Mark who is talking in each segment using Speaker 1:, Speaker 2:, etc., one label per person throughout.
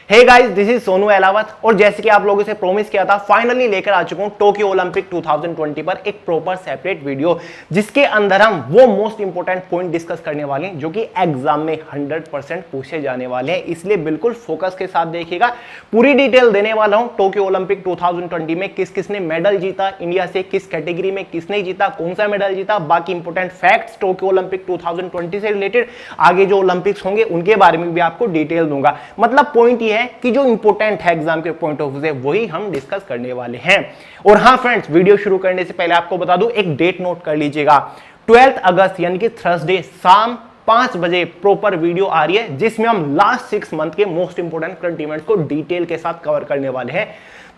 Speaker 1: Hey guys, this is Sonu Ahlawat और जैसे कि आप लोगों से प्रॉमिस किया था, फाइनली लेकर आ चुका हूं टोक्यो ओलंपिक 2020 पर एक प्रॉपर सेपरेट वीडियो, जिसके अंदर हम वो मोस्ट इंपोर्टेंट पॉइंट डिस्कस करने वाले हैं जो कि एग्जाम में 100% पूछे जाने वाले हैं। इसलिए बिल्कुल फोकस के साथ देखिएगा, पूरी डिटेल देने वाला हूं। टोक्यो ओलंपिक 2020 में किस किसने मेडल जीता, इंडिया से किस कैटेगरी में किसने जीता, कौन सा मेडल जीता, बाकी इंपोर्टेंट फैक्ट्स टोक्यो ओलंपिक 2020 से रिलेटेड, आगे जो ओलंपिक्स होंगे उनके बारे में भी आपको डिटेल दूंगा। मतलब पॉइंट ये है कि जो इंपोर्टेंट है एग्जाम के पॉइंट ऑफ व्यू से वही हम डिस्कस करने वाले हैं। और हां फ्रेंड्स, वीडियो शुरू करने से पहले आपको बता दूं, एक डेट नोट कर लीजिएगा। 12 अगस्त यानी कि थर्सडे शाम 5 बजे प्रॉपर वीडियो आ रही है, जिसमें हम लास्ट 6 मंथ के मोस्ट इंपोर्टेंट करंट इवेंट्स को डिटेल के साथ कवर करने वाले हैं।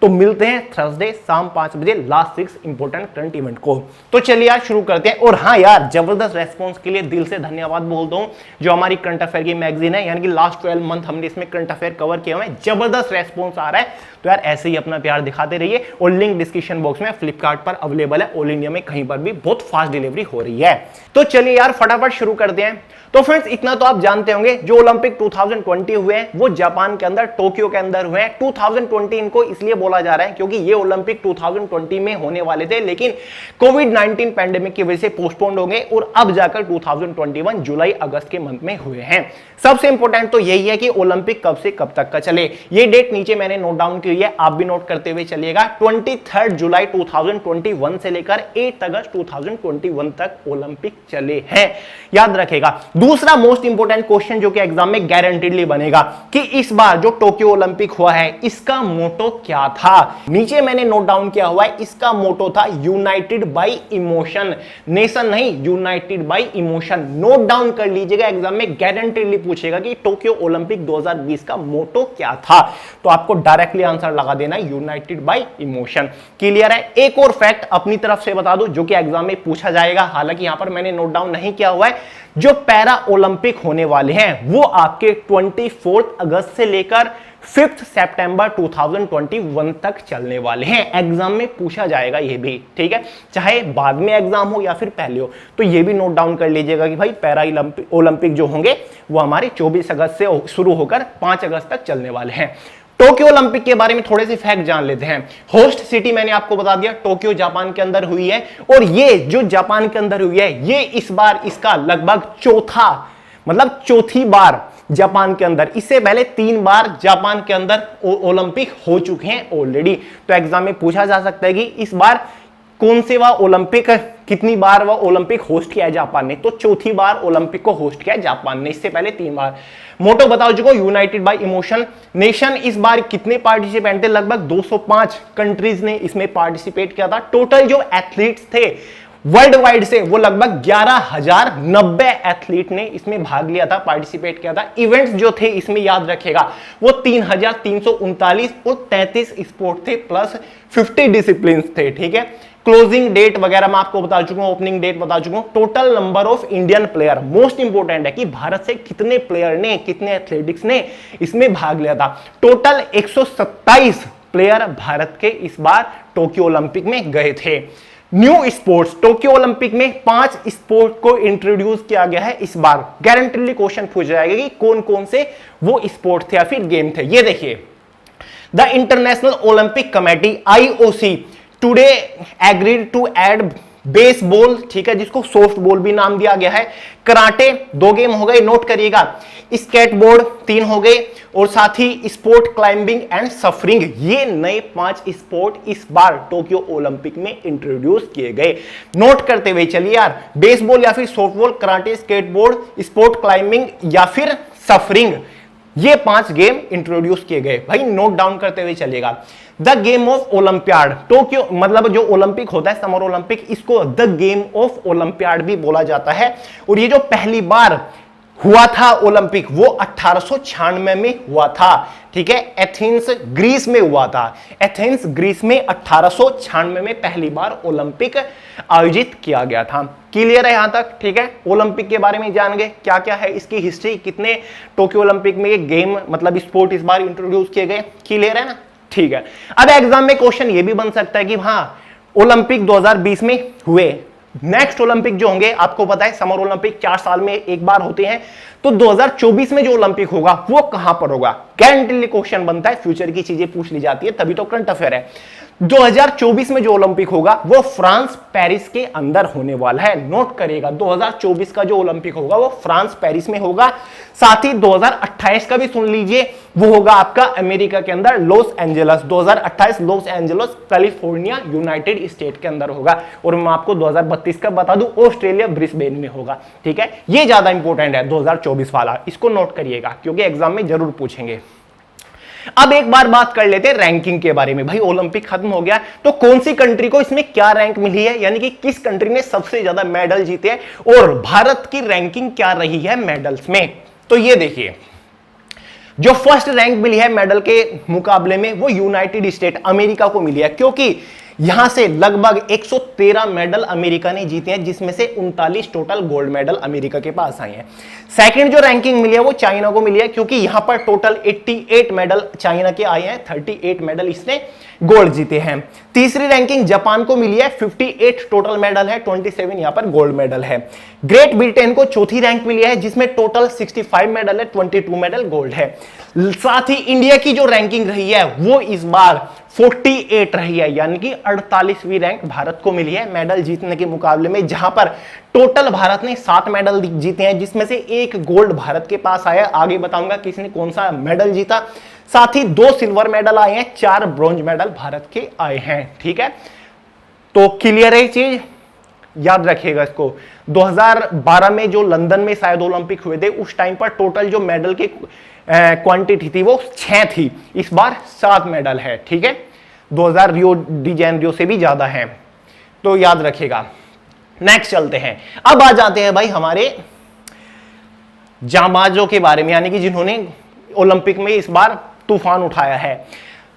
Speaker 1: तो मिलते हैं थर्सडे शाम 5 बजे लास्ट 6 इंपोर्टेंट करंट इवेंट को। तो चलिए यार शुरू करते हैं। और हाँ यार, जबरदस्त रेस्पॉन्स के लिए दिल से धन्यवाद बोलता हूं। जो हमारी करंट अफेयर की मैगजीन है, यानी कि लास्ट 12 मंथ हमने इसमें करंट अफेयर कवर किए हुए हैं, जबरदस्त रेस्पॉन्स आ रहा है। तो यार ऐसे ही अपना प्यार दिखाते रहिए। और लिंक डिस्क्रिप्शन बॉक्स में फ्लिपकार्ट पर अवेलेबल है, ऑल इंडिया में कहीं पर भी बहुत फास्ट डिलीवरी हो रही है। तो चलिए यार फटाफट शुरू करते हैं। तो फ्रेंड्स, इतना तो आप जानते होंगे, जो ओलंपिक 2020 हुए हैं वो जापान के अंदर टोक्यो के अंदर हुए हैं। 2020 इनको इसलिए बोला जा रहा है क्योंकि ये ओलंपिक 2020 में होने वाले थे, लेकिन कोविड-19 पैंडेमिक की वजह से पोस्टपोन्ड हो गए और अब जाकर 2021 जुलाई अगस्त के मंथ में हुए हैं। सबसे इंपॉर्टेंट तो यही है कि ओलंपिक कब से कब तक का चले। ये डेट नीचे मैंने नोट डाउन की हुई है, आप भी नोट करते हुए चलिएगा। 23 जुलाई 2021 से लेकर 8 अगस्त 2021 तक ओलंपिक चले हैं, याद रखेगा। दूसरा मोस्ट इंपोर्टेंट क्वेश्चन जो कि एग्जाम में गारंटीडली बनेगा कि इस बार जो टोक्यो ओलंपिक हुआ है इसका मोटो क्या था। नीचे मैंने नोट डाउन किया हुआ है, इसका मोटो था यूनाइटेड बाय इमोशन, नेशन नहीं, United bye emotion. Note down कर लीजिएगा, एग्जाम में गारंटीडली पूछेगा कि टोक्यो ओलंपिक 2020 का मोटो क्या था, तो आपको डायरेक्टली आंसर लगा देना यूनाइटेड बाय इमोशन। क्लियर है। एक और फैक्ट अपनी तरफ से बता दूं जो कि एग्जाम में पूछा जाएगा, हालांकि यहां पर मैंने नोट डाउन नहीं किया हुआ है। जो पैरा ओलंपिक होने वाले हैं वो आपके 24 अगस्त से लेकर 5 सितंबर 2021 तक चलने वाले हैं। एग्जाम में पूछा जाएगा ये भी, ठीक है, चाहे बाद में एग्जाम हो या फिर पहले हो। तो ये भी नोट डाउन कर लीजिएगा कि भाई पैरा ओलंपिक जो होंगे वो हमारे 24 अगस्त से शुरू होकर 5 अगस्त तक चलने वाले हैं। टोक्यो ओलंपिक के बारे में थोड़े से फैक्ट जान लेते हैं। होस्ट सिटी मैंने आपको बता दिया, टोक्यो जापान के अंदर हुई है। और ये जो जापान के अंदर हुई है, ये इस बार इसका लगभग चौथी बार जापान के अंदर। इससे पहले 3 बार जापान के अंदर ओलंपिक हो चुके हैं ऑलरेडी। तो एग्जाम में पूछा जा सकता है कि इस बार कौन से वह ओलंपिक, कितनी बार वह ओलंपिक होस्ट किया है जापान ने। तो चौथी बार ओलंपिक को होस्ट किया है जापान ने, इससे पहले 3 बार। मोटो बताओ जो यूनाइटेड बाय इमोशन। नेशन इस बार कितने पार्टिसिपेंट थे, लगभग 205 कंट्रीज ने इसमें पार्टिसिपेट किया था। टोटल जो एथलीट्स थे वर्ल्ड वाइड से वो लगभग 11,090 एथलीट ने इसमें भाग लिया था, पार्टिसिपेट किया था। इवेंट्स जो थे इसमें याद रखेगा वो 3,339 और 33 स्पोर्ट थे प्लस 50 डिसिप्लिन थे, ठीक है। क्लोजिंग डेट वगैरह मैं आपको बता चुका हूं, ओपनिंग डेट बता चुका हूं। Total number of Indian player, most important है कि भारत से कितने प्लेयर ने, कितने एथलेटिक्स ने इसमें भाग लिया था। टोटल 127 प्लेयर भारत के इस बार टोक्यो ओलंपिक में गए थे। न्यू स्पोर्ट्स, टोक्यो ओलंपिक में 5 स्पोर्ट को इंट्रोड्यूस किया गया है इस बार। गारंटीली क्वेश्चन पूछ जाएगा कि कौन कौन से वो स्पोर्ट थे या फिर गेम थे। ये देखिए, the international Olympic committee IOC today agreed to add baseball, ठीक है, जिसको सॉफ्ट बॉल भी नाम दिया गया है। कराटे 2 गेम हो गए, नोट करिएगा। स्केटबोर्ड 3 हो गए, और साथ ही स्पोर्ट क्लाइंबिंग एंड सफरिंग, ये नए 5 स्पोर्ट इस बार टोक्यो ओलंपिक में इंट्रोड्यूस किए गए। नोट करते हुए चलिए यार, बेसबॉल या फिर softball, karate, skateboard, sport climbing या फिर सफरिंग, ये 5 गेम इंट्रोड्यूस किए गए। भाई नोट डाउन करते हुए चलिएगा। The game of olympiad, Tokyo मतलब जो ओलंपिक होता है समर ओलंपिक, इसको द गेम ऑफ ओलंपियाड भी बोला जाता है। और ये जो पहली बार हुआ था ओलंपिक वो 1896 में हुआ था, ठीक है। एथेंस ग्रीस में हुआ था। एथेंस ग्रीस में 1896 में पहली बार ओलंपिक आयोजित किया गया था। क्लियर है यहां तक, ठीक है। ओलंपिक के बारे में जान गए, क्या क्या है इसकी हिस्ट्री, कितने टोक्यो ओलंपिक में ये गेम मतलब स्पोर्ट इस बार इंट्रोड्यूस किए गए। क्लियर है ना, ठीक है। अब एग्जाम में क्वेश्चन ये भी बन सकता है कि हाँ ओलंपिक 2020 में हुए, नेक्स्ट ओलंपिक जो होंगे आपको पता है समर ओलंपिक 4 साल में एक बार होते हैं, तो 2024 में जो ओलंपिक होगा वो कहां पर होगा? गारंटीली क्वेश्चन बनता है, फ्यूचर की चीजें पूछ ली जाती है, तभी तो करंट अफेयर है। 2024 में जो ओलंपिक होगा वो फ्रांस पेरिस के अंदर होने वाला है। नोट करिएगा, 2024 का जो ओलंपिक होगा वो फ्रांस पेरिस में होगा। साथ ही 2028 का भी सुन लीजिए, वो होगा आपका अमेरिका के अंदर Los Angeles. 2028 Los Angeles California United state के अंदर होगा। और मैं आपको 2032 का बता दूं, ऑस्ट्रेलिया ब्रिस्बेन में होगा। ठीक है, ये ज्यादा इंपॉर्टेंट है 2024 वाला, इसको नोट करिएगा क्योंकि एग्जाम में जरूर पूछेंगे। अब एक बार बात कर लेते हैं रैंकिंग के बारे में। भाई ओलंपिक खत्म हो गया तो कौन सी कंट्री को इसमें क्या रैंक मिली है, यानी कि किस कंट्री ने सबसे ज्यादा मेडल जीते हैं और भारत की रैंकिंग क्या रही है मेडल्स में। तो ये देखिए, जो फर्स्ट रैंक मिली है मेडल के मुकाबले में वो यूनाइटेड स्टेट अमेरिका को मिली है, क्योंकि यहां से लगभग 113 मेडल अमेरिका ने जीते हैं, जिसमें से 39 टोटल गोल्ड मेडल अमेरिका के पास आए हैं। सेकंड जो रैंकिंग मिली है वो चाइना को मिली है, क्योंकि यहां पर टोटल 88 मेडल चाइना के आए हैं, 38 मेडल इसने गोल्ड जीते हैं। तीसरी रैंकिंग जापान को मिली है, 58 टोटल मेडल है, 27 यहां पर गोल्ड मेडल है। ग्रेट ब्रिटेन को चौथी रैंक मिली है, जिसमें टोटल 65 मेडल है, 22 मेडल गोल्ड है। साथ ही इंडिया की जो रैंकिंग रही है वो इस बार 48 रही है, यानी कि 48वीं रैंक भारत को मिली है मेडल जीतने के मुकाबले में, जहां पर टोटल भारत ने 7 मेडल जीते हैं, जिसमें से 1 गोल्ड भारत के पास आया। आगे बताऊंगा किसने कौन सा मेडल जीता। साथ ही 2 सिल्वर मेडल आए हैं, 4 ब्रॉन्ज मेडल भारत के आए हैं। ठीक है, तो क्लियर है चीज, याद रखिएगा इसको। 2012 में जो लंदन में शायद ओलंपिक हुए थे, उस टाइम पर टोटल जो मेडल की क्वांटिटी थी वो 6 थी, इस बार 7 मेडल है। ठीक है, 2000 रियो डी जेनेरियो से भी ज्यादा है, तो याद रखिएगा। नेक्स्ट चलते हैं, अब आ जाते हैं भाई हमारे जांबाजों के बारे में, यानी कि जिन्होंने ओलंपिक में इस बार तूफान उठाया है।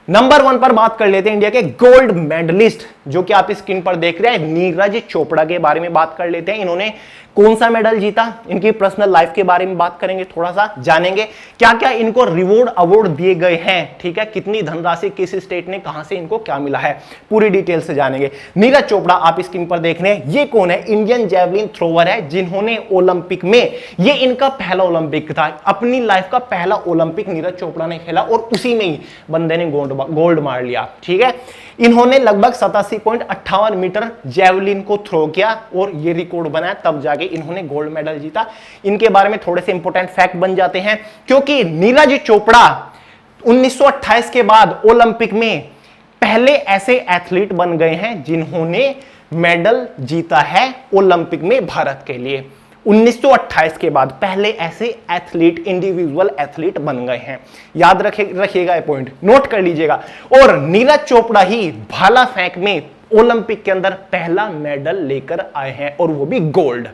Speaker 1: नंबर 1 पर बात कर लेते हैं इंडिया के गोल्ड मेडलिस्ट, जो कि आप स्क्रीन पर देख रहे हैं, नीरज चोपड़ा के बारे में बात कर लेते हैं। इन्होंने कौन सा मेडल जीता, इनकी पर्सनल लाइफ के बारे में बात करेंगे, थोड़ा सा जानेंगे क्या क्या इनको रिवॉर्ड अवार्ड दिए गए हैं। ठीक है, कितनी धनराशि किस स्टेट ने, कहां से इनको क्या मिला है, पूरी डिटेल से जानेंगे। नीरज चोपड़ा आप स्क्रीन पर देख रहे हैं, ये कौन है? इंडियन जेवलिन थ्रोवर है, जिन्होंने ओलंपिक में, ये इनका पहला ओलंपिक था, अपनी लाइफ का पहला ओलंपिक नीरज चोपड़ा ने खेला और उसी में ही बंदे ने गोल्ड मार लिया। ठीक है, इन्होंने लगभग 87.58 मीटर जेवलिन को थ्रो किया और ये रिकॉर्ड बनाया, तब जाके इन्होंने गोल्ड मेडल जीता। इनके बारे में थोड़े से इंपॉर्टेंट फैक्ट बन जाते हैं, क्योंकि नीरज चोपड़ा 1928 के बाद ओलंपिक में पहले ऐसे एथलीट बन गए हैं जिन्होंने मेडल जीता है ओलंपिक में भारत के लिए। 1928 के बाद पहले ऐसे एथलीट, इंडिविजुअल एथलीट बन गए हैं। याद रखिएगा, ये पॉइंट नोट कर लीजिएगा। और नीरज चोपड़ा ही भाला फेंक में ओलंपिक के अंदर पहला मेडल लेकर आए हैं, और वो भी गोल्ड।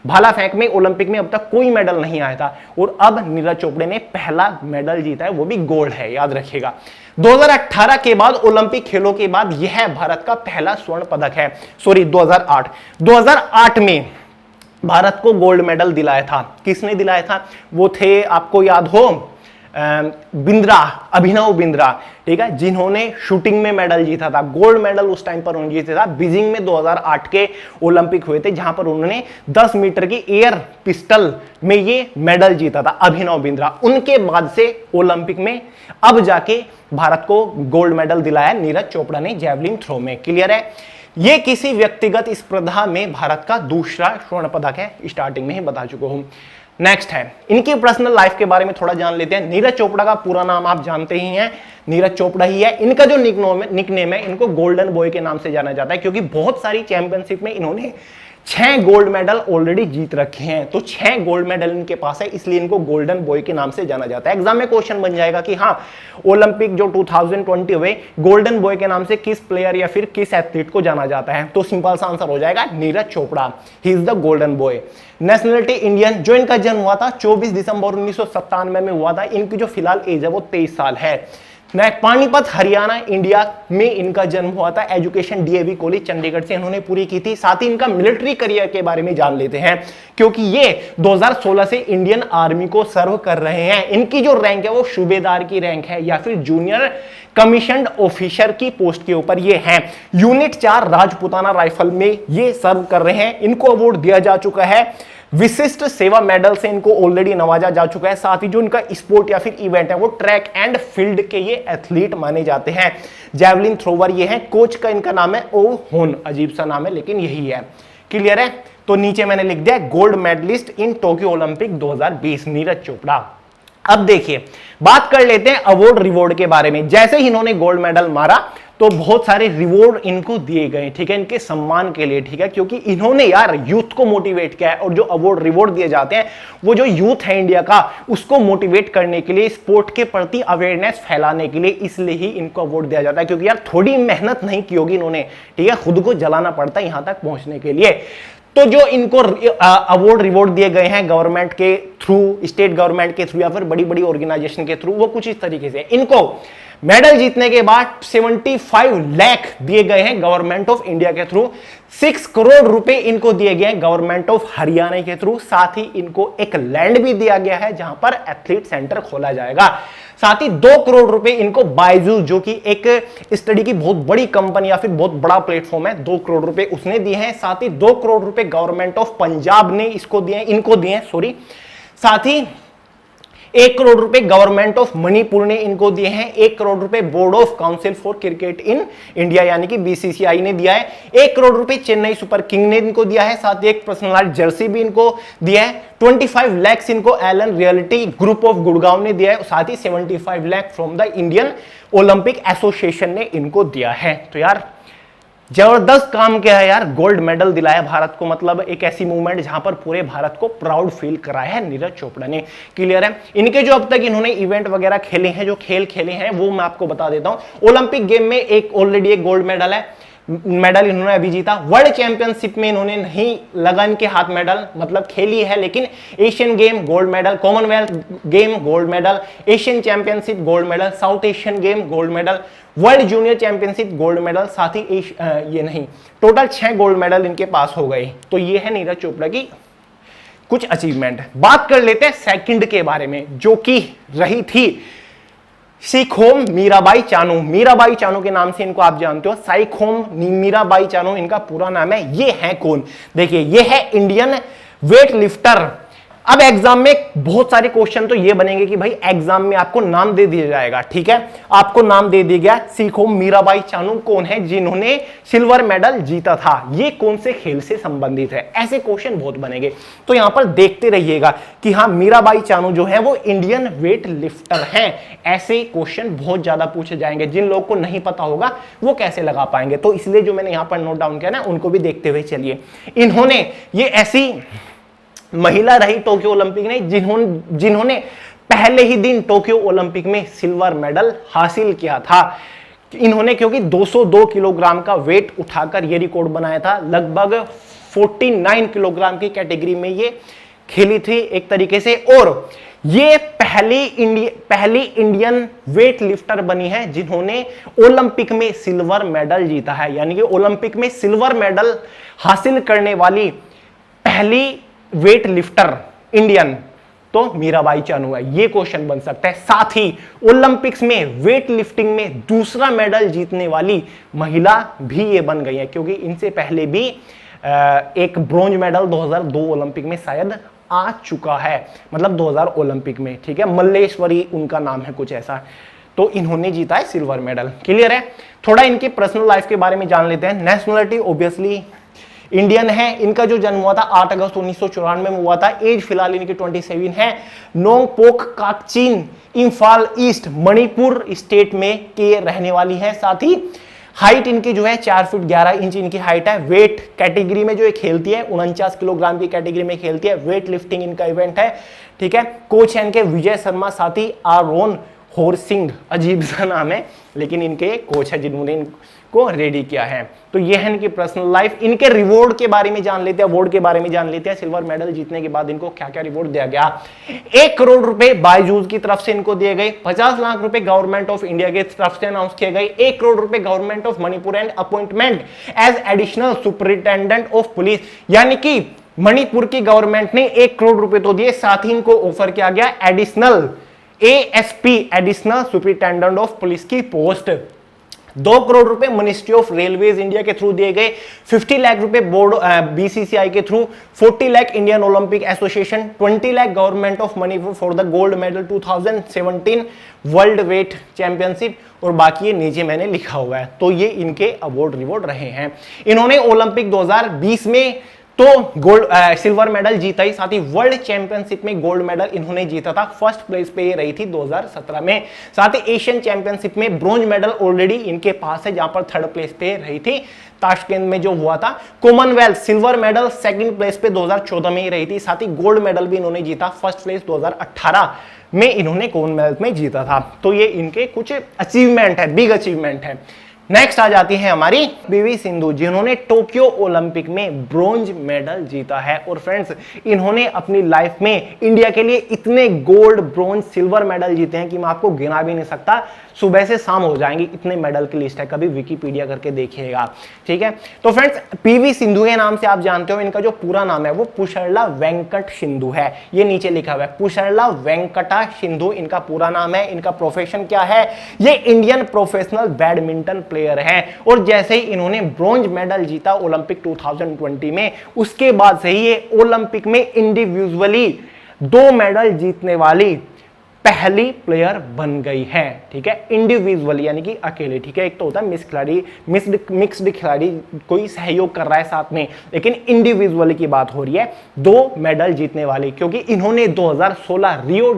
Speaker 1: भाला फेंक में ओलंपिक में अब तक कोई मेडल नहीं आया था, और अब नीरज चोपड़ा ने पहला मेडल जीता है, वो भी गोल्ड है, याद रखिएगा। 2018 के बाद, ओलंपिक खेलों के बाद यह भारत का पहला स्वर्ण पदक है। सॉरी, 2008 में भारत को गोल्ड मेडल दिलाया था। किसने दिलाया था? वो थे, आपको याद हो, बिंद्रा, अभिनव बिंद्रा। ठीक है, जिन्होंने शूटिंग में मेडल जीता था। गोल्ड मेडल उस टाइम पर उन्होंने जीता था। बीजिंग में 2008 के ओलंपिक हुए थे, जहां पर उन्होंने 10 मीटर की एयर पिस्टल में ये मेडल जीता था, अभिनव बिंद्रा। उनके बाद से ओलंपिक में अब जाके भारत को गोल्ड मेडल दिलाया नीरज चोपड़ा ने जेवलिन थ्रो में। क्लियर है? ये किसी व्यक्तिगत स्पर्धा में भारत का दूसरा स्वर्ण पदक है, स्टार्टिंग में ही बता चुका हूं। नेक्स्ट है, इनकी पर्सनल लाइफ के बारे में थोड़ा जान लेते हैं। नीरज चोपड़ा का पूरा नाम आप जानते ही हैं, नीरज चोपड़ा ही है। इनका जो निकनेम है, इनको गोल्डन बॉय के नाम से जाना जाता है, क्योंकि बहुत सारी चैंपियनशिप में इन्होंने 6 गोल्ड मेडल ऑलरेडी जीत रखे हैं। तो 6 गोल्ड मेडल इनके पास है, इसलिए इनको गोल्डन बॉय के नाम से जाना जाता है। एग्जाम में क्वेश्चन बन जाएगा कि हाँ, ओलंपिक जो 2020 हुए, गोल्डन बॉय के नाम से किस प्लेयर या फिर किस एथलीट को जाना जाता है? तो सिंपल सा आंसर हो जाएगा Neeraj Chopra, he is the golden boy. Nationality Indian, जो इनका जन्म हुआ था 24 दिसंबर 1997 में हुआ था। इनकी जो फिलहाल एज है वो 23 साल है। पानीपत हरियाणा इंडिया में इनका जन्म हुआ था। एजुकेशन डीएवी कॉलेज चंडीगढ़ से इन्होंने पूरी की थी। साथ ही इनका मिलिट्री करियर के बारे में जान लेते हैं, क्योंकि ये 2016 से इंडियन आर्मी को सर्व कर रहे हैं। इनकी जो रैंक है वो सूबेदार की रैंक है या फिर जूनियर कमीशन्ड ऑफिसर की पोस्ट के ऊपर ये हैं। यूनिट 4 राजपुताना राइफल में ये सर्व कर रहे हैं। इनको अवार्ड दिया जा चुका है विशिष्ट सेवा मेडल से इनको ऑलरेडी नवाजा जा चुका है। साथ ही जो इनका स्पोर्ट या फिर इवेंट है वो ट्रैक एंड फील्ड के ये एथलीट माने जाते हैं। जैवलिन थ्रोवर ये है, कोच का इनका नाम है ओ होन, अजीब सा नाम है लेकिन यही है। क्लियर है? तो नीचे मैंने लिख दिया gold medalist in Tokyo Olympic 2020 Neeraj Chopra. अब देखिए बात कर लेते हैं अवार्ड रिवॉर्ड के बारे में। जैसे ही इन्होंने गोल्ड मेडल मारा तो बहुत सारे रिवॉर्ड इनको दिए गए, ठीक है, इनके सम्मान के लिए, ठीक है, क्योंकि इन्होंने यार यूथ को मोटिवेट किया है। और जो अवार्ड रिवॉर्ड दिए जाते हैं वो जो यूथ है इंडिया का उसको मोटिवेट करने के लिए, स्पोर्ट के प्रति अवेयरनेस फैलाने के लिए, इसलिए ही इनको अवार्ड दिया जाता है। क्योंकि यार थोड़ी मेहनत नहीं की होगी इन्होंने, ठीक है, खुद को जलाना पड़ता है यहां तक पहुंचने के लिए। तो जो इनको अवार्ड रिवॉर्ड दिए गए हैं गवर्नमेंट के थ्रू, स्टेट गवर्नमेंट के थ्रू या फिर बड़ी बड़ी ऑर्गेनाइजेशन के थ्रू, वो कुछ इस तरीके से इनको मेडल जीतने के बाद 75 लाख दिए गए हैं गवर्नमेंट ऑफ इंडिया के थ्रू, 6 करोड़ रुपए इनको दिए गए हैं गवर्नमेंट ऑफ हरियाणा के थ्रू। साथ ही इनको एक लैंड भी दिया गया है जहां पर एथलीट सेंटर खोला जाएगा। साथ ही 2 करोड़ रुपए इनको बायजू, जो कि एक स्टडी की बहुत बड़ी कंपनी या फिर बहुत बड़ा प्लेटफॉर्म है, 2 करोड़ रुपए उसने दिए हैं। साथ ही 2 करोड़ रुपए गवर्नमेंट ऑफ पंजाब ने इसको दिए, इनको दिए हैं, सॉरी। साथ ही 1 करोड़ रुपए गवर्नमेंट ऑफ मणिपुर ने इनको दिए हैं। 1 करोड़ रुपए board of council for cricket in India यानी कि बीसीसीआई ने दिया है। 1 करोड़ रुपए चेन्नई सुपर किंग ने इनको दिया है। साथ ही एक पर्सनलाइज्ड जर्सी भी इनको दिया है। 25 लाख इनको Elan reality group of Gurgaon ने दिया है। साथ ही 75 lakh from the Indian Olympic association ने इनको दिया है। तो यार जबरदस्त काम किया है यार, गोल्ड मेडल दिलाया भारत को, मतलब एक ऐसी मूवमेंट जहां पर पूरे भारत को प्राउड फील कराया है नीरज चोपड़ा ने। क्लियर है? इनके जो अब तक इन्होंने इवेंट वगैरह खेले हैं, जो खेल खेले हैं, वो मैं आपको बता देता हूं। ओलंपिक गेम में एक ऑलरेडी एक गोल्ड मेडल है, मेडल इन्होंने अभी जीता। वर्ल्ड चैंपियनशिप में इन्होंने नहीं लगा इनके हाथ मेडल, मतलब खेली है, लेकिन Asian game gold medal, Commonwealth game gold medal, Asian championship gold medal, south Asian game gold medal, world junior championship gold medal, साथ ही ये नहीं, टोटल 6 गोल्ड मेडल इनके पास हो गए। तो ये है नीरज चोपड़ा की कुछ अचीवमेंट। बात कर लेते हैं सेकंड के बारे में, जो कि रही थी साइखोम मीराबाई चानू। मीराबाई चानू के नाम से इनको आप जानते हो, साइखोम मीराबाई चानू इनका पूरा नाम है। ये है कौन? देखिए, ये है इंडियन वेट लिफ्टर। अब एग्जाम में बहुत सारे क्वेश्चन तो ये बनेंगे कि भाई एग्जाम में आपको नाम दे दिया जाएगा, ठीक है, आपको नाम दे दिया गया, साइखोम मीराबाई चानू कौन है जिन्होंने सिल्वर मेडल जीता था, ये कौन से खेल से संबंधित है, ऐसे क्वेश्चन बहुत बनेंगे। तो यहां पर देखते रहिएगा कि हाँ, मीराबाई चानू जो है वो इंडियन वेट लिफ्टर हैं। ऐसे क्वेश्चन बहुत ज्यादा पूछे जाएंगे, जिन लोगों को नहीं पता होगा वो कैसे लगा पाएंगे। तो इसलिए जो मैंने यहां पर नोट डाउन किया ना, उनको भी देखते हुए चलिए। इन्होंने ये ऐसी महिला रही टोक्यो ओलंपिक ने जिन्होंने पहले ही दिन टोक्यो ओलंपिक में सिल्वर मेडल हासिल किया था। इन्होंने क्योंकि 202 किलोग्राम का वेट उठाकर ये रिकॉर्ड बनाया था। लगभग 49 किलोग्राम की कैटेगरी में ये खेली थी एक तरीके से, और ये पहली इंडियन वेट लिफ्टर बनी है जिन्होंने ओलंपिक में सिल्वर मेडल जीता है। यानी कि ओलंपिक में सिल्वर मेडल हासिल करने वाली पहली वेट लिफ्टर इंडियन तो मीराबाई चानू है। ये क्वेश्चन बन सकता है। साथ ही ओलंपिक्स में वेट लिफ्टिंग में दूसरा मेडल जीतने वाली महिला भी ये बन गई है, क्योंकि इनसे पहले भी एक ब्रोंज मेडल 2002 ओलंपिक में शायद आ चुका है, मतलब 2000 ओलंपिक में, ठीक है, मल्लेश्वरी उनका नाम है कुछ ऐसा। तो इन्होंने जीता है सिल्वर मेडल। क्लियर है? थोड़ा इनकी पर्सनल लाइफ के बारे में जान लेते हैं। नेशनलिटी ऑब्वियसली इंडियन है। इनका जो जन्म हुआ था 8 अगस्त 1994 में हुआ था। एज फिलहाल इनकी 27 है। नोंगपोक काकचिन, इंफाल ईस्ट, मणिपुर स्टेट में के रहने वाली है। साथ ही हाइट इनकी जो है 4 फीट 11 इंच इनकी हाइट है। वेट कैटेगरी में जो ये खेलती है 49 किलोग्राम की कैटेगरी में खेलती है। वेट लिफ्टिंग इनका इवेंट है, ठीक है। कोच है इनके विजय शर्मा, साथ ही आरोन होर सिंह, अजीब सा नाम है, लेकिन इनके कोच है जिन्होंने इनको रेडी किया है। तो ये है इनकी पर्सनल लाइफ। इनके रिवॉर्ड के बारे में जान लेते हैं, अवार्ड के बारे में जान लेते हैं। सिल्वर मेडल जीतने के बाद इनको क्या क्या रिवॉर्ड दिया गया। 1 करोड़ रुपए बायजूस की तरफ से इनको दिए गए। 50 लाख रुपए गवर्नमेंट ऑफ इंडिया की तरफ से अनाउंस किए गए। 1 करोड़ रुपए government of Manipur and appointment as additional superintendent of police, यानी कि मणिपुर की गवर्नमेंट ने 1 करोड़ रुपए तो दिए, साथ ही इनको ऑफर किया गया additional ASP additional superintendent of police की पोस्ट। 2 करोड़ रुपए मिनिस्ट्री ऑफ रेलवेज इंडिया के थ्रू दिए गए, 50 लाख रुपए बोर्ड बीसीसीआई के through, 40 lakh Indian Olympic association, 20 lakh government of Manipur for the gold medal 2017 world wait championship, और बाकी ये नीचे मैंने लिखा हुआ है। तो ये इनके अवार्ड रिवॉर्ड रहे हैं। इन्होंने ओलंपिक 2020 में तो गोल्ड सिल्वर मेडल जीता ही, साथ ही वर्ल्ड चैंपियनशिप में गोल्ड मेडल इन्होंने जीता था, फर्स्ट प्लेस पे ये रही थी 2017 में। साथ ही एशियन चैंपियनशिप में ब्रॉन्ज मेडल ऑलरेडी इनके पास है, जहां पर थर्ड प्लेस पे रही थी ताशकंद में जो हुआ था। Commonwealth silver medal second place पे 2014 में ही रही थी, साथ ही गोल्ड मेडल भी इन्होंने जीता, फर्स्ट प्लेस 2018 में इन्होंने कॉमनवेल्थ में जीता था। तो ये इनके कुछ अचीवमेंट है, बिग अचीवमेंट है। नेक्स्ट आ जाती है हमारी पीवी सिंधु, जिन्होंने टोक्यो ओलंपिक में ब्रॉन्ज मेडल जीता है। और फ्रेंड्स, इन्होंने अपनी लाइफ में इंडिया के लिए इतने गोल्ड, ब्रॉन्ज, सिल्वर मेडल जीते हैं कि मैं आपको गिना भी नहीं सकता, सुबह से शाम हो जाएंगे, इतने मेडल की लिस्ट है, कभी विकिपीडिया करके देखिएगा। ठीक है, तो फ्रेंड्स पीवी सिंधु के नाम से आप जानते हो, इनका जो पूरा नाम है वो पुसरला वेंकट सिंधु है। ये नीचे लिखा हुआ है पुसरला वेंकटा सिंधु इनका पूरा नाम है। इनका प्रोफेशन क्या है? ये इंडियन प्रोफेशनल बैडमिंटन प्लेयर है। और जैसे ही इन्होंने ब्रॉन्ज मेडल जीता ओलंपिक 2020 में, उसके बाद से ही ये ओलंपिक में इंडिविजुअली 2 मेडल जीतने वाली पहली प्लेयर बन गई है। ठीक है, इंडिविजुअली यानी कि अकेले। ठीक है, एक तो होता है मिस खिलाड़ी, मिक्स्ड खिलाड़ी, कोई सहयोग कर रहा है साथ में, लेकिन इंडिविजुअली की बात हो रही है 2 मेडल जीतने वाली। क्योंकि इन्होंने 2016 रियो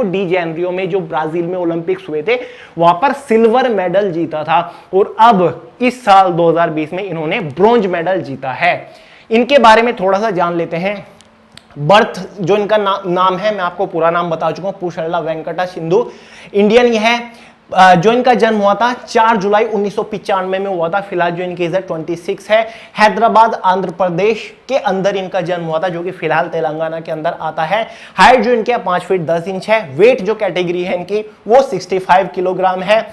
Speaker 1: डी जेनेरियो में जो ब्राजील में ओलंपिक्स हुए थे, वहां पर सिल्वर मेडल जीता था, और अब इस साल 2020 में इन्होंने ब्रॉन्ज मेडल जीता है। इनके बारे में थोड़ा सा जान लेते हैं। बर्थ जो इनका नाम है, मैं आपको पूरा नाम बता चुका हूं, पुसरला वेंकटा सिंधु। इंडियन ये है। जो इनका जन्म हुआ था 4 जुलाई 1995 में हुआ था। फिलहाल जो इनकी एज 26 है। हैदराबाद आंध्र प्रदेश के अंदर इनका जन्म हुआ था, जो कि फिलहाल तेलंगाना के अंदर आता है। हाइट जो इनके 5 फीट 10 इंच है। वेट जो कैटेगरी है इनकी वो 65 किलोग्राम है।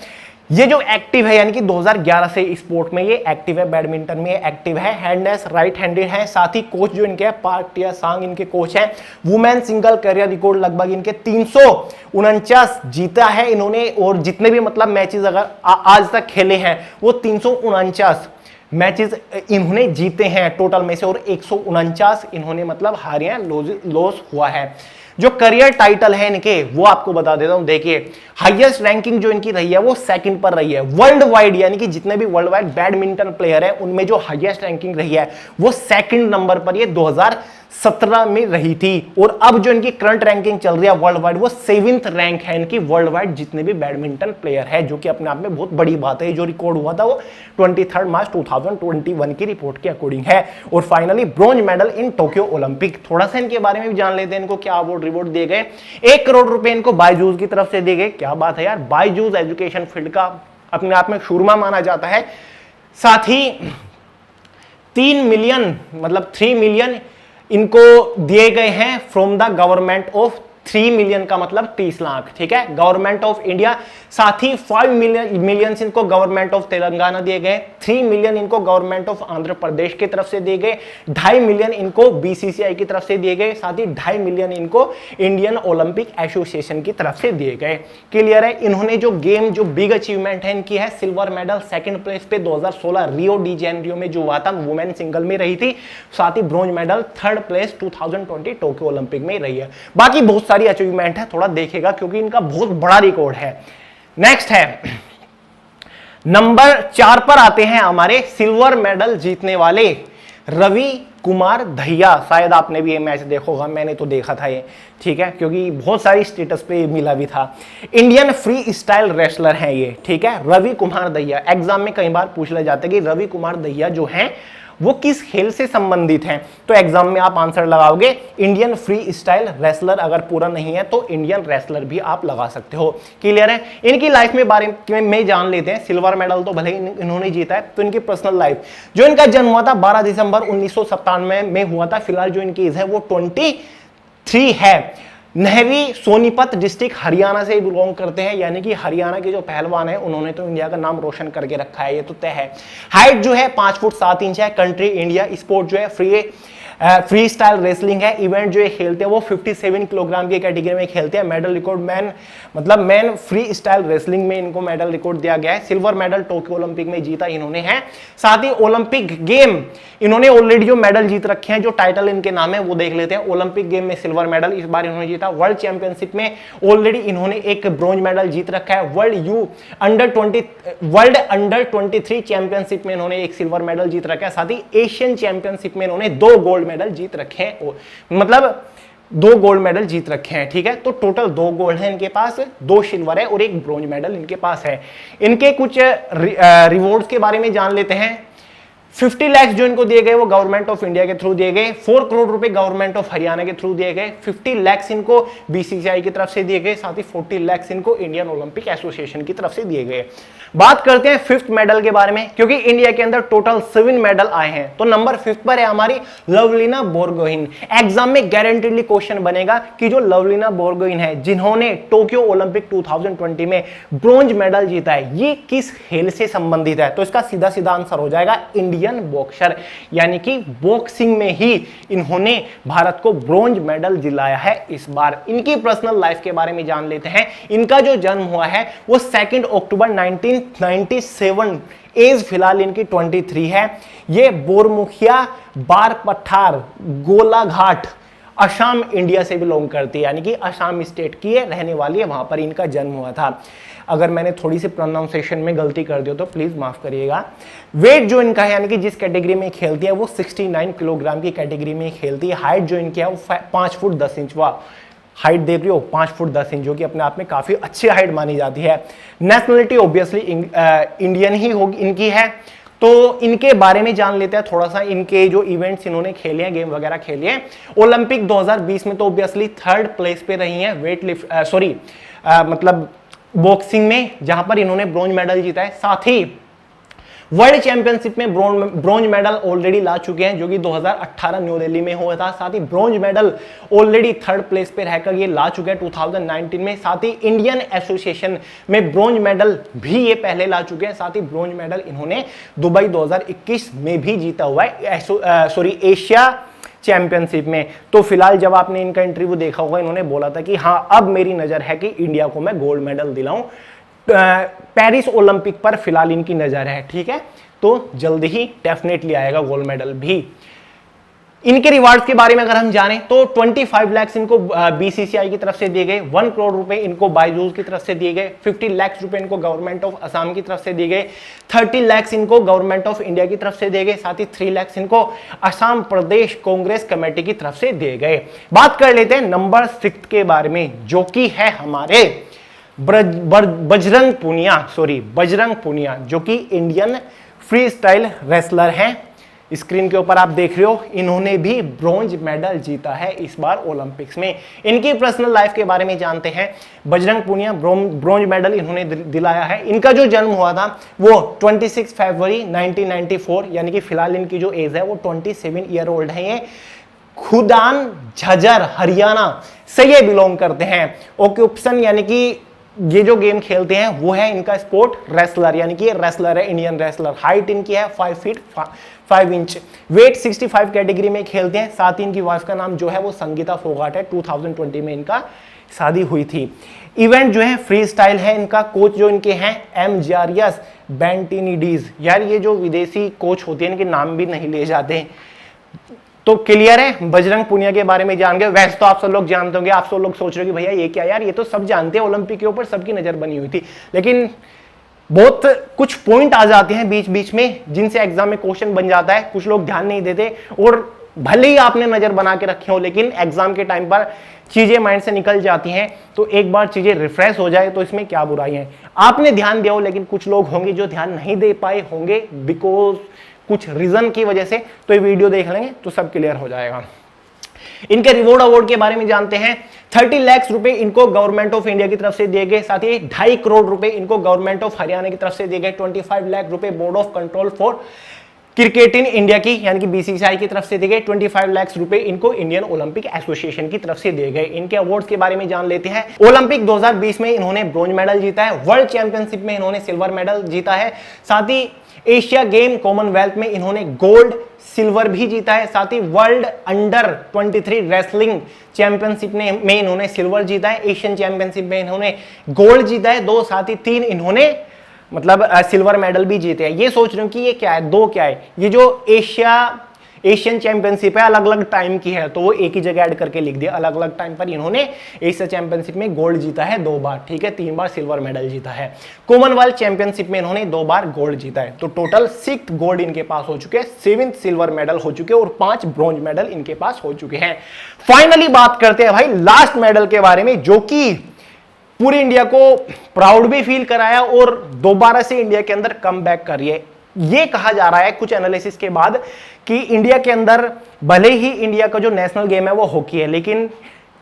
Speaker 1: ये जो एक्टिव है यानी कि 2011 से स्पोर्ट में ये एक्टिव है, बैडमिंटन में एक्टिव है। हैंडनेस राइट हैंडेड है। साथ ही कोच जो इनके पार्क टिया सांग इनके कोच हैं। वुमेन सिंगल करियर रिकॉर्ड लगभग इनके 349 जीता है इन्होंने, और जितने भी मतलब मैचेस अगर आज तक खेले हैं वो 349 मैचेस इन्होंने जीते हैं टोटल में से, और 149 इन्होंने मतलब हारे हैं, लॉस हुआ है। जो करियर टाइटल है इनके वो आपको बता देता हूं। देखिए, हाईएस्ट रैंकिंग जो इनकी रही है वो सेकंड पर रही है वर्ल्ड वाइड, यानी कि जितने भी वर्ल्ड वाइड बैडमिंटन प्लेयर है उनमें जो हाईएस्ट रैंकिंग रही है वो सेकंड नंबर पर ये 2017 में रही थी। और अब जो इनकी करंट रैंकिंग चल रही है वर्ल्ड वाइड, वो 7th रैंक है इनकी वर्ल्ड वाइड जितने भी बैडमिंटन प्लेयर है, जो कि अपने आप में बहुत बड़ी बात है। जो रिकॉर्ड हुआ था वो 23 मार्च 2021 की रिपोर्ट के अकॉर्डिंग है। और finally bronze medal in Tokyo Olympic. थोड़ा सा इनके बारे में भी जान लेते हैं, इनको क्या अवार्ड रिवॉर्ड दिए गए। 1 करोड़ रुपए इनको बायजूस की तरफ से दिए गए। क्या बात है यार, बायजूस एजुकेशन फील्ड का अपने आप में शूरमा माना जाता है। साथ ही 3 मिलियन इनको दिए गए हैं from the government of 3 million का मतलब 30 लाख। ठीक है, गवर्नमेंट ऑफ इंडिया। साथ ही 5 मिलियन इनको गवर्नमेंट ऑफ तेलंगाना दिए गए। 3 मिलियन इनको गवर्नमेंट ऑफ आंध्र प्रदेश की तरफ से दिए गए। 2.5 मिलियन इनको बीसीसीआई की तरफ से दिए गए। साथ ही 2.5 मिलियन इनको इंडियन ओलंपिक एसोसिएशन की तरफ से दिए गए। क्लियर है। इन्होंने जो गेम जो बिग अचीवमेंट है इनकी है सिल्वर मेडल सेकंड प्लेस पे 2016 रियो डी जेनेरियो में जो हुआ था वुमेन सिंगल में रही थी। साथ ही bronze medal third place 2020 Tokyo Olympic में रही है। बाकी बहुत सारी अचीवमेंट है, थोड़ा देखेगा क्योंकि इनका बहुत बड़ा रिकॉर्ड है। नेक्स्ट है नंबर 4 पर आते हैं हमारे सिल्वर मेडल जीतने वाले रवि कुमार दहिया। शायद आपने भी ये मैच देखा होगा, मैंने तो देखा था ये। ठीक है, क्योंकि बहुत सारी स्टेटस पे मिला भी था। इंडियन फ्री स्टाइल रेसलर हैं ये। ठीक है, रवि कुमार दहिया। एग्जाम में कई बार पूछ लिया जाता है कि रवि कुमार दहिया जो हैं वो किस खेल से संबंधित हैं, तो एग्जाम में आप आंसर लगाओगे इंडियन फ्री स्टाइल रेसलर। अगर पूरा नहीं है तो इंडियन रेसलर भी आप लगा सकते हो। क्लियर है। इनकी लाइफ में बारे में जान लेते हैं। सिल्वर मेडल तो भले ही इन्होंने जीता है, तो इनकी पर्सनल लाइफ। जो इनका जन्म हुआ था 12 दिसंबर 1997 में हुआ था। फिलहाल जो इनकी एज है वो 23 है। नहरी सोनीपत डिस्ट्रिक्ट हरियाणा से बिलोंग करते हैं, यानी कि हरियाणा के जो पहलवान है उन्होंने तो इंडिया का नाम रोशन करके रखा है, ये तो तय है। हाइट जो है 5 फुट 7 इंच है। Country India. स्पोर्ट जो है फ्री फ्री स्टाइल रेसलिंग है। इवेंट जो ये खेलते हैं वो 57 किलोग्राम की कैटेगरी में खेलते हैं। Medal record man free style wrestling में इनको मेडल रिकॉर्ड दिया गया है। सिल्वर मेडल टोक्यो ओलंपिक में जीता इन्होंने है। साथ ही ओलंपिक गेम इन्होंने ऑलरेडी जो मेडल जीत रखे हैं, जो टाइटल इनके नाम है वो देख लेते हैं। ओलंपिक गेम में सिल्वर मेडल इस बार इन्होंने जीता। वर्ल्ड चैंपियनशिप में ऑलरेडी इन्होंने एक ब्रॉन्ज मेडल जीत रखा है। वर्ल्ड अंडर 23 चैंपियनशिप में इन्होंने एक सिल्वर मेडल जीत रखा है। साथ ही एशियन चैंपियनशिप में इन्होंने 2 गोल्ड मेडल जीत रखे हैं, मतलब 2 गोल्ड मेडल जीत रखे हैं। ठीक है, तो टोटल 2 गोल्ड है इनके पास, 2 सिल्वर है और 1 ब्रॉन्ज मेडल इनके पास है। इनके कुछ रिवॉर्ड्स के बारे में जान लेते हैं। 50 लाख जो इनको दिए गए वो गवर्नमेंट ऑफ इंडिया के थ्रू दिए गए। 4 करोड़ रुपए गवर्नमेंट ऑफ हरियाणा के थ्रू दिए गए। 50 लाख इनको बीसीसीआई की तरफ से दिए गए। साथ ही 40 लाख इनको इंडियन ओलंपिक एसोसिएशन की तरफ से दिए गए। बात करते हैं 5th मेडल के बारे में, क्योंकि इंडिया के अंदर टोटल 7 मेडल आए हैं। तो नंबर 5 पर है हमारी लवलीना बोरगोहेन। एग्जाम में गारंटीडली क्वेश्चन बनेगा कि जो लवलीना बोरगोहेन है, जिन्होंने टोक्यो ओलंपिक 2020 में ब्रॉन्ज मेडल जीता है, ये किस खेल से संबंधित है? तो इसका सीधा सीधा आंसर हो जाएगा इंडियन बॉक्सर, यानी कि बॉक्सिंग में ही इन्होंने भारत को ब्रॉन्ज मेडल दिलाया है इस बार। इनकी पर्सनल लाइफ के बारे में जान लेते हैं। इनका जो जन्म हुआ है वो 2 अक्टूबर 1997, एज फिलहाल इनकी 23 है। ये बोरमुखिया बारपठार गोलाघाट असम इंडिया से बिलोंग करती है, यानी कि असम स्टेट की है, रहने वाली है, वहां पर इनका जन्म हुआ था। अगर मैंने थोड़ी सी प्रोनाउंसिएशन में गलती कर दी हो तो प्लीज माफ करिएगा। वेट जो इनका है, यानी कि जिस कैटेगरी में खेलती है वो 69 किलोग्राम की कैटेगरी में खेलती है। हाइट जो इनकी है वो 5 फुट 10 इंच, वाह हाइट देख रही हो, 5 फुट 10 इंच, जो कि अपने आप में काफी अच्छी हाइट मानी जाती है। नेशनलिटी ऑब्वियसली इंडियन ही होगी इनकी है। तो इनके बारे में जान लेते हैं थोड़ा सा। इनके जो इवेंट्स इन्होंने खेले हैं, गेम वगैरह खेले हैं। ओलंपिक 2020 में तो ऑब्वियसली 3rd प्लेस पे रही हैं मतलब बॉक्सिंग में, जहां पर इन्होंने ब्रॉन्ज मेडल जीता है। साथ ही वर्ल्ड चैंपियनशिप में ब्रॉन्ज मेडल ऑलरेडी ला चुके हैं, जो कि 2018 न्यू दिल्ली में हुआ था। साथ ही bronze medal already 3rd place पे रहकर ये ला चुके हैं 2019 में। साथ ही इंडियन एसोसिएशन में ब्रॉन्ज मेडल भी ये पहले ला चुके हैं। साथ ही ब्रॉन्ज मेडल इन्होंने दुबई 2021 में भी जीता हुआ है, एशिया चैंपियनशिप में। तो फिलहाल जब आपने इनका इंटरव्यू देखा होगा, इन्होंने बोला था कि हाँ अब मेरी नजर है कि इंडिया को मैं गोल्ड मेडल दिलाऊं। पेरिस ओलंपिक पर फिलहाल इनकी नजर है। ठीक है, तो जल्दी ही डेफिनेटली आएगा गोल्ड मेडल भी। इनके रिवार्ड्स के बारे में अगर हम जानें तो 25 लाख इनको बीसीसीआई की तरफ से दिए गए, 1 करोड़ रुपए इनको बायजूस की तरफ से दिए गए, 50 लाख रुपए इनको गवर्नमेंट ऑफ असम की तरफ से दिए गए, 30 लाख इनको गवर्नमेंट ऑफ इंडिया की तरफ से दिए गए, साथ ही 3 लाख इनको असम प्रदेश कांग्रेस कमेटी की तरफ से दिए गए। बात कर लेते हैं नंबर 6 के बारे में, जो कि है हमारे बजरंग पुनिया, जो कि इंडियन फ्री स्टाइल रेसलर हैं। स्क्रीन के ऊपर आप देख रहे हो, इन्होंने भी ब्रॉन्ज मेडल जीता है इस बार ओलंपिक्स में। इनकी पर्सनल लाइफ के बारे में जानते हैं। बजरंग पुनिया ब्रॉन्ज मेडल इन्होंने दिलाया है। इनका जो जन्म हुआ था वो 26 फरवरी 1994, यानी कि फिलहाल इनकी जो एज है वो 27 ईयर ओल्ड है। ये खुदान झज्जर हरियाणा से ये बिलोंग करते हैं। ऑक्यूपेशन यानी कि ये जो गेम खेलते हैं वो है इनका स्पोर्ट रेसलर, यानी कि रेसलर है, इंडियन रेसलर। हाइट इनकी है 5 फीट 5 इंच। वेट 65 कैटेगरी में खेलते हैं। साथ ही इनकी वाइफ का नाम जो है वो संगीता फोगाट है। 2020 में इनका शादी हुई थी। इवेंट जो है फ्री स्टाइल है इनका। कोच जो इनके हैं एमजारियस बेंटिनिडीज। यार ये जो विदेशी कोच होते हैं इनके नाम भी नहीं ले जाते। तो क्लियर है, बजरंग पुनिया के बारे में जान गए। वैसे तो आप सब लोग जानते होंगे, आप सब लोग सोच रहे हो कि भैया ये क्या यार, ये तो सब जानते हैं, ओलंपिक के ऊपर सबकी नजर बनी हुई थी। लेकिन बहुत कुछ पॉइंट आ जाते हैं बीच बीच में जिनसे एग्जाम में क्वेश्चन बन जाता है, कुछ लोग ध्यान नहीं देते। और भले ही आपने नजर बना के रखे हो, लेकिन एग्जाम के टाइम पर चीजें माइंड से निकल जाती हैं। तो एक बार चीजें रिफ्रेश हो जाए तो इसमें क्या बुराई है। आपने ध्यान दिया हो, लेकिन कुछ लोग होंगे जो ध्यान नहीं दे पाए होंगे बिकॉज कुछ रीजन की वजह से। तो ये वीडियो देख लेंगे तो सब क्लियर हो जाएगा। इनके रिवॉर्ड अवार्ड के बारे में जानते हैं। 30 लाख रुपए इनको गवर्नमेंट ऑफ इंडिया की तरफ से दिए गए। साथ ही 2.5 करोड़ रुपए इनको गवर्नमेंट ऑफ हरियाणा की तरफ से दिए गए। 25 लाख रुपए board of control for cricket in India की यानी कि बीसीसीआई की तरफ से दिए गए 25 लाख रुपए इनको इंडियन ओलंपिक एसोसिएशन की तरफ से दिए गए। इनके अवार्ड्स के बारे में जान लेते हैं। ओलंपिक 2020 में इन्होंने ब्रॉन्ज मेडल जीता है, वर्ल्ड चैंपियनशिप में इन्होंने सिल्वर मेडल जीता है, साथ ही एशिया गेम कॉमनवेल्थ में इन्होंने गोल्ड सिल्वर भी जीता है, साथ ही वर्ल्ड अंडर 23 रेसलिंग चैंपियनशिप में इन्होंने सिल्वर जीता है, एशियन चैंपियनशिप में इन्होंने गोल्ड जीता है 2, साथ ही 3 इन्होंने मतलब सिल्वर मेडल भी जीते हैं। ये सोच रहे हो कि ये क्या है, 2 क्या है, ये जो एशियन चैंपियनशिप है अलग अलग टाइम की है तो वो एक ही जगह ऐड करके लिख दिया, अलग अलग टाइम पर इन्होंने एशिया चैंपियनशिप में गोल्ड जीता है 2 बार, ठीक है, 3 बार सिल्वर मेडल जीता है। कॉमनवेल्थ चैंपियनशिप में इन्होंने 2 बार गोल्ड जीता है, तो टोटल 6 गोल्ड इनके पास हो चुके हैं, 7 सिल्वर मेडल हो चुके हैं और 5 ब्रॉन्ज मेडल इनके पास हो चुके हैं। फाइनली बात करते हैं भाई लास्ट मेडल के बारे में, जो कि पूरे इंडिया को प्राउड भी फील कराया और दोबारा से इंडिया के अंदर कम बैक कर रही है। ये कहा जा रहा है कुछ एनालिसिस के बाद कि इंडिया के अंदर भले ही इंडिया का जो नेशनल गेम है वो हॉकी है, लेकिन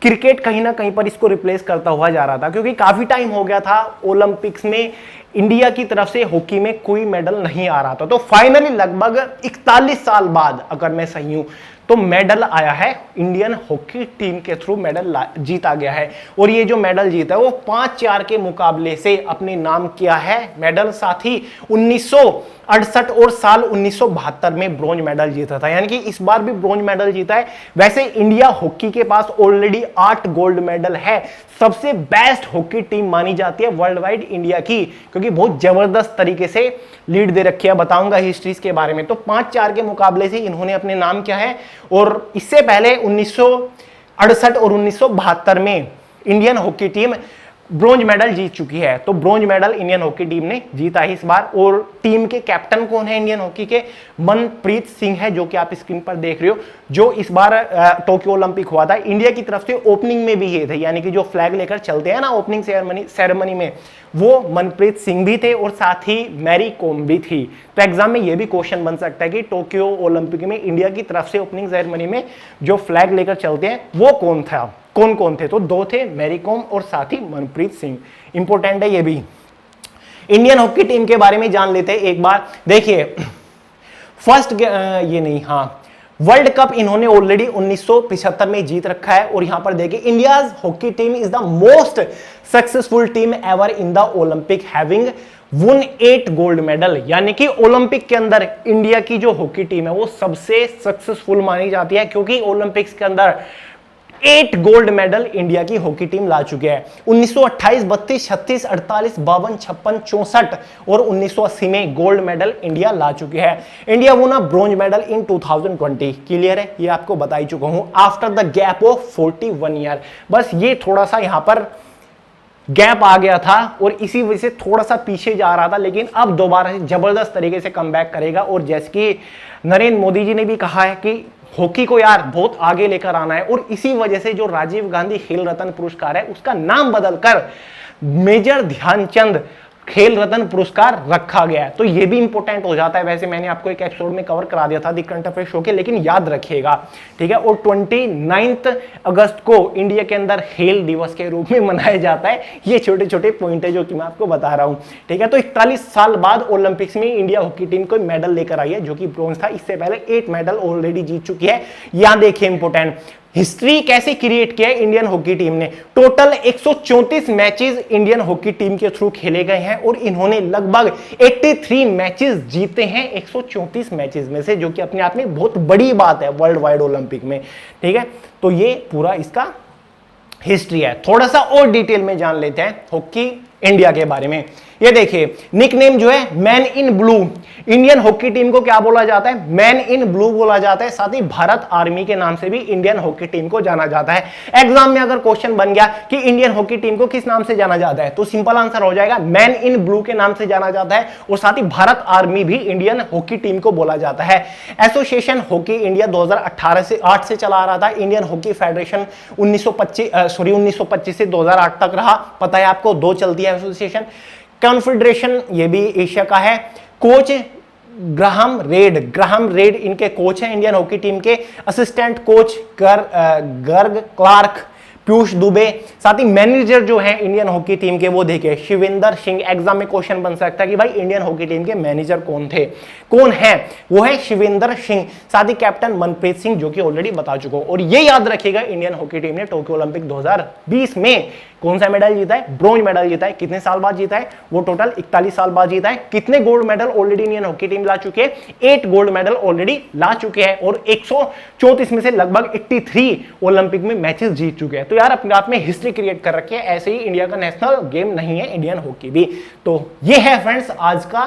Speaker 1: क्रिकेट कहीं ना कहीं पर इसको रिप्लेस करता हुआ जा रहा था, क्योंकि काफी टाइम हो गया था ओलंपिक्स में इंडिया की तरफ से हॉकी में कोई मेडल नहीं आ रहा था। तो फाइनली लगभग 41 साल बाद अगर मैं सही हूं तो मेडल आया है, इंडियन हॉकी टीम के थ्रू मेडल जीता गया है। और ये जो मेडल जीता है वो 5-4 के मुकाबले से अपने नाम किया है मेडल, साथ ही 1968 और साल 1972 में ब्रॉन्ज मेडल जीता था, यानी कि इस बार भी ब्रॉन्ज मेडल जीता है। वैसे इंडिया हॉकी के पास ऑलरेडी 8 गोल्ड मेडल है, सबसे बेस्ट हॉकी टीम मानी जाती है वर्ल्ड वाइड इंडिया की, क्योंकि बहुत जबरदस्त तरीके से लीड दे रखी है। बताऊंगा हिस्ट्रीज के बारे में। तो 5-4 के मुकाबले से इन्होंने अपने नाम किया है, और इससे पहले 1968 और 1972 में Indian hockey team bronze medal जीत चुकी है। तो bronze medal Indian hockey team ने जीता है इस बार। और टीम के कैप्टन कौन है इंडियन हॉकी के? मनप्रीत सिंह है, जो कि आप स्क्रीन पर देख रहे हो, जो इस बार टोक्यो ओलंपिक हुआ था इंडिया की तरफ से ओपनिंग में भी ये थे, यानी कि जो फ्लैग लेकर चलते हैं ना ओपनिंग सेरेमनी में, वो मनप्रीत सिंह भी थे और साथ ही मैरी कॉम भी थी। तो एग्जाम में ये भी क्वेश्चन बन सकता है कि टोक्यो ओलंपिक में इंडिया की तरफ से ओपनिंग सेरेमनी में जो फ्लैग लेकर चलते हैं वो कौन था, कौन कौन थे? तो 2 थे, मैरी कॉम और साथ ही मनप्रीत सिंह। इंपॉर्टेंट है ये भी। इंडियन हॉकी टीम के बारे में जान लेते हैं एक बार। देखिए वर्ल्ड कप इन्होंने ऑलरेडी 1975 में जीत रखा है। और यहां पर देखिए India's hockey team is the most successful team ever in the Olympic having won 8 gold medal, यानी कि ओलंपिक के अंदर इंडिया की जो हॉकी टीम है वो सबसे सक्सेसफुल मानी जाती है, क्योंकि ओलंपिक्स के अंदर 8 गोल्ड मेडल इंडिया की हॉकी टीम ला चुके हैं। 1928, 32, 36, 48, 52, 56, 64 और 1980 में गोल्ड मेडल इंडिया ला चुके हैं। इंडिया वोन ब्रॉन्ज मेडल इन 2020। क्लियर है, ये आपको बता ही चुका हूं, after the gap of 41 year. बस ये थोड़ा सा यहां पर गैप आ गया था और इसी वजह से थोड़ा सा पीछे जा रहा था, लेकिन अब दोबारा से जबरदस्त तरीके से कमबैक करेगा। और जैसे कि नरेंद्र मोदी जी ने भी कहा है कि हॉकी को यार बहुत आगे लेकर आना है, और इसी वजह से जो राजीव गांधी खेल रत्न पुरस्कार है उसका नाम बदलकर मेजर ध्यानचंद खेल रत्न पुरस्कार रखा गया है। तो ये भी इंपॉर्टेंट हो जाता है। वैसे मैंने आपको एक एपिसोड में कवर करा दिया था दी करंट अफेयर शो के, लेकिन याद रखिएगा, ठीक है। और 29 अगस्त को इंडिया के अंदर खेल दिवस के रूप में मनाया जाता है। ये छोटे छोटे पॉइंट है जो कि मैं आपको बता रहा हूं, ठीक है। तो 41 साल बाद ओलंपिक्स में इंडिया हॉकी टीम को मेडल लेकर आई है, जो कि ब्रॉन्ज था। इससे पहले 8 मेडल ऑलरेडी जीत चुकी है। यहां देखिए इंपॉर्टेंट हिस्ट्री कैसे क्रिएट किया है इंडियन हॉकी टीम ने। Total 134 matches Indian hockey team के थ्रू खेले गए हैं और इन्होंने लगभग 83 मैचेस जीते हैं 134 मैचेस में से, जो कि अपने आप में बहुत बड़ी बात है वर्ल्ड वाइड ओलंपिक में, ठीक है। तो ये पूरा इसका हिस्ट्री है। थोड़ा सा और डिटेल में जान लेते हैं हॉकी इंडिया के बारे में। ये देखिए निकनेम जो है man in blue, Indian hockey team को क्या बोला जाता है? मैन इन ब्लू बोला जाता है। साथ ही भारत आर्मी के नाम से भी इंडियन हॉकी टीम को जाना जाता है। एग्जाम में अगर क्वेश्चन बन गया कि इंडियन हॉकी टीम को किस नाम से जाना जाता है, तो सिंपल आंसर हो जाएगा मैन इन ब्लू के नाम से जाना जाता है। और साथ ही भारत आर्मी भी इंडियन हॉकी टीम को बोला जाता है। एसोसिएशन हॉकी इंडिया 2018 से 8 से चला आ रहा था। इंडियन हॉकी फेडरेशन 1925 से 2008 तक रहा। पता है आपको, 2 चलती है एसोसिएशन। कॉन्फेडरेशन ये भी एशिया का है। कोच ग्राहम रेड इनके कोच हैं इंडियन हॉकी टीम के। Assistant coach Greg Clark, Piyush Dubey, साथ ही मैनेजर जो है इंडियन हॉकी टीम के वो देखे शिवेंद्र सिंह। एग्जाम में क्वेश्चन बन सकता है कि भाई इंडियन हॉकी टीम के मैनेजर कौन थे, कौन है, वो है शिवेंद्र सिंह। साथ ही कैप्टन मनप्रीत सिंह जो कि ऑलरेडी बता चुका हूं। और ये याद रखिएगा इंडियन हॉकी टीम ने टोक्यो ओलंपिक 2020 में कौन सा मेडल जीता है, ब्रॉन्ज मेडल जीता है। कितने साल बाद जीता है, वो टोटल 41 साल बाद जीता है। कितने gold medal already Indian hockey team ला चुके हैं, 8 गोल्ड मेडल ऑलरेडी ला चुके हैं और 134 में से लगभग 83 ओलंपिक में मैचेस जीत चुके हैं। तो यार अपने आप में हिस्ट्री क्रिएट कर रखी है। ऐसे ही इंडिया का नेशनल गेम नहीं है इंडियन हॉकी भी। तो ये है फ्रेंड्स आज का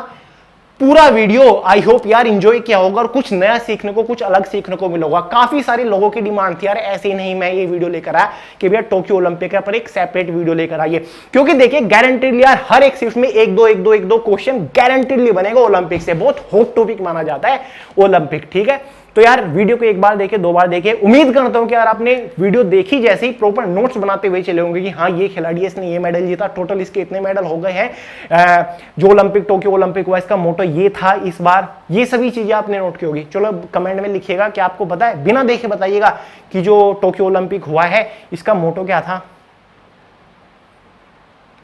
Speaker 1: पूरा वीडियो। आई होप यार एंजॉय किया होगा और कुछ नया सीखने को, कुछ अलग सीखने को मिला होगा। काफी सारे लोगों की डिमांड थी यार ऐसे ही नहीं मैं ये वीडियो लेकर आया कि भैया टोक्यो ओलंपिक पर एक सेपरेट वीडियो लेकर आइए, क्योंकि देखिए गारंटेडली यार हर एक शिफ्ट में एक दो क्वेश्चन गारंटेडली बनेगा ओलंपिक से। बहुत हॉट टॉपिक माना जाता है ओलंपिक, ठीक है। तो यार वीडियो को एक बार देखे, 2 बार देखे। उम्मीद करता हूं कि यार आपने वीडियो देखी जैसे ही प्रॉपर नोट्स बनाते हुए चले होंगे कि हाँ ये खिलाड़ी है, इसने ये मेडल जीता, टोटल इसके इतने मेडल हो गए हैं, जो ओलंपिक टोक्यो ओलंपिक हुआ इसका मोटो ये था इस बार। ये सभी चीजें आपने नोट की होगी। चलो कमेंट में लिखिएगा कि आपको पता है, बिना देखे बताइएगा कि जो टोक्यो ओलंपिक हुआ है इसका मोटो क्या था।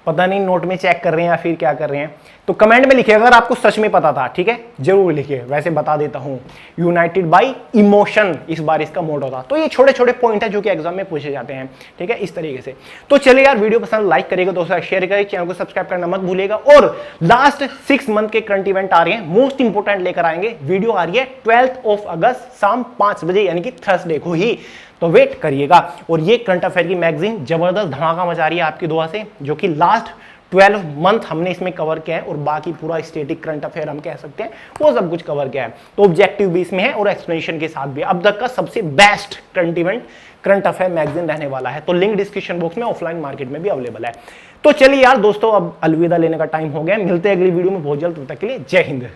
Speaker 1: पता नहीं नोट में चेक कर रहे हैं या फिर क्या कर रहे हैं, तो कमेंट में लिखिए अगर आपको सच में पता था, ठीक है जरूर लिखिए। वैसे बता देता हूं, यूनाइटेड बाय इमोशन इस बार इसका मोटो था। तो ये छोटे छोटे पॉइंट है जो कि एग्जाम में पूछे जाते हैं, ठीक है इस तरीके से। तो चलिए यार वीडियो पसंद लाइक करिएगा, दोस्तों शेयर करिए, चैनल को सब्सक्राइब करना मत भूलिएगा। और लास्ट 6 मंथ के करंट इवेंट आ रहे हैं, मोस्ट इंपोर्टेंट लेकर आएंगे। वीडियो आ रही है 12 अगस्त शाम 5 बजे यानी कि थर्सडे को ही, तो वेट करिएगा। और ये करंट अफेयर की मैगजीन जबरदस्त धमाका मचा रही है आपकी दुआ से, जो कि लास्ट 12 मंथ हमने इसमें कवर किया है और बाकी पूरा स्टैटिक करंट अफेयर हम कह सकते हैं वो सब कुछ कवर किया है। तो ऑब्जेक्टिव भी इसमें है और एक्सप्लेनेशन के साथ भी अब तक का सबसे best current event current affair magazine रहने वाला है। तो लिंक डिस्क्रिप्शन बॉक्स में ऑफलाइन मार्केट में भी अवेलेबल है। तो चलिए यार दोस्तों अब अलविदा लेने का टाइम हो गया, मिलते हैं अगली वीडियो में बहुत जल्द। तब तक के लिए जय हिंद।